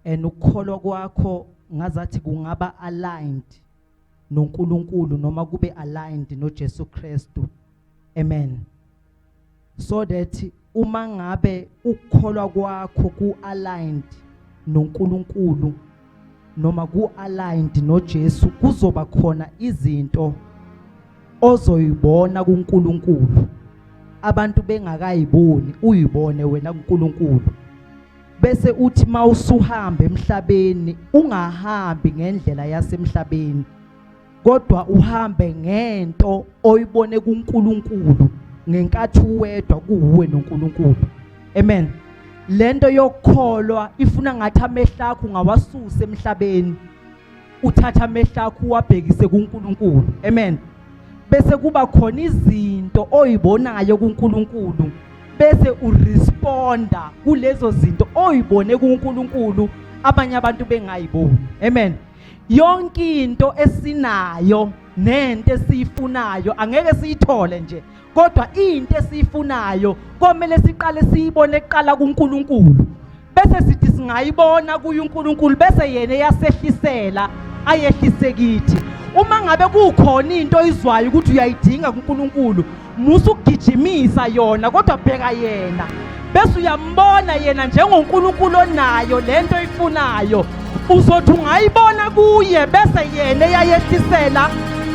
and ukholwa kwakho ngazathi kungaba aligned noNkulunkulu noma kube aligned noJesu Kristu. Amen. So that uma ngabe ukholwa kwakho ku-aligned noNkulunkulu noma ku-aligned noJesu, kuzoba khona izinto ozoyibona kuNkulunkulu abantu bengakayiboni, uyibone wena kuNkulunkulu. Bese uthi mawusuhamba emhlabeni ungahambi ngendlela yasemhlabeni, kodwa uhambe ngento oyibone kuNkulunkulu ngenkathi uwedwa kuwe noNkulunkulu. Amen. Lento yokukholwa ifuna ngathi amehlo akho ungawasusa emhlabeni, uthatha amehlo akho uwabhekise kuNkulunkulu. Amen. Bese kuba khona izinto oyibonayo kuNkulunkulu, bese uresponda kulezo zinto oyibone kuNkulunkulu abanye abantu bengayiboni. Amen. Yonke into esinayo nento esiyifunayo angeke siyithole nje, kodwa into esiyifunayo komele siqale siyibone kuqala kuNkulunkulu, bese sithi singayibona kuNkulunkulu bese yena yasehlisela ayehlise kithi. Uma ngabe kukhona into izwayo ukuthi uyayidinga kuNkulunkulu, musugijimisa yona, kodwa bheka yena bese uyambona yena njengoNkulunkulu onayo lento oyifunayo. Uzothi ungayibona kuye bese yena yayehlisela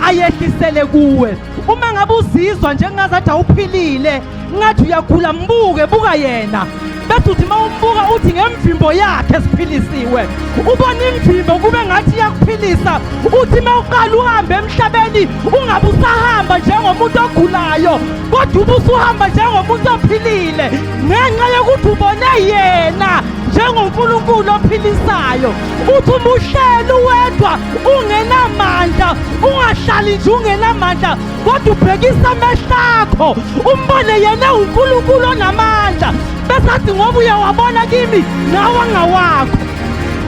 ayehlisele kuwe. Uma ngabe uzizwa njengazathi awuphilile ngathi uyagula, mbuke, buka yena bese uthi mawumbuka uthi ngemvimbo yakhe siphilisiwe. Ubona imvimbo kube ngathi iyakuphilisa. Uthi mawuqala uhambe emhlabeni ungabe usahamba njengomuntu ogulayo, kodwa ubusuhamba njengomuntu ophilile ngenxa yokuthi ubone yena njengoNkulunkulu ophilisayo. Uthi umuhleli wedwa ungenamandla, ungahlali nje ungenamandla, kodwa ubhekisa amehlo akho umbone yena uNkulunkulu onamandla. Bese athi ngoba uyawabona kimi nawe ngawakho.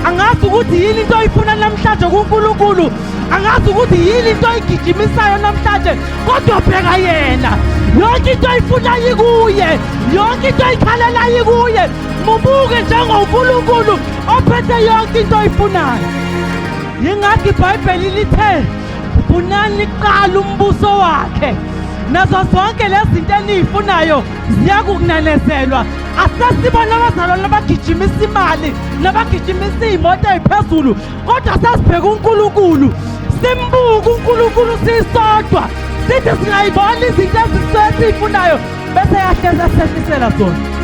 Angazi ukuthi yini into oyifuna namhlanje kuNkulunkulu, angazi ukuthi yini into oyigijimisayo namhlanje, kodwa bheka yena. Yonke into oyifuna yikuye, yonke into oyikhalela yikuye. Mubuke njengoNkulunkulu ophethe yonke into oyifunayo. Yingakho iBhayibheli lithe funani kuqala umbuso wakhe, nazo zonke lezi zinto enizifunayo ziyakukunenezelwa. Asesibona abazalwane abagijimisa imali nabagijimisa iy'moto eziphezulu, kodwa sasibheka uNkulunkulu, simbuke uNkulunkulu sisodwa, sithi singayibona izinto ezisuke sizifunayo bese yahleza sehlisela zona.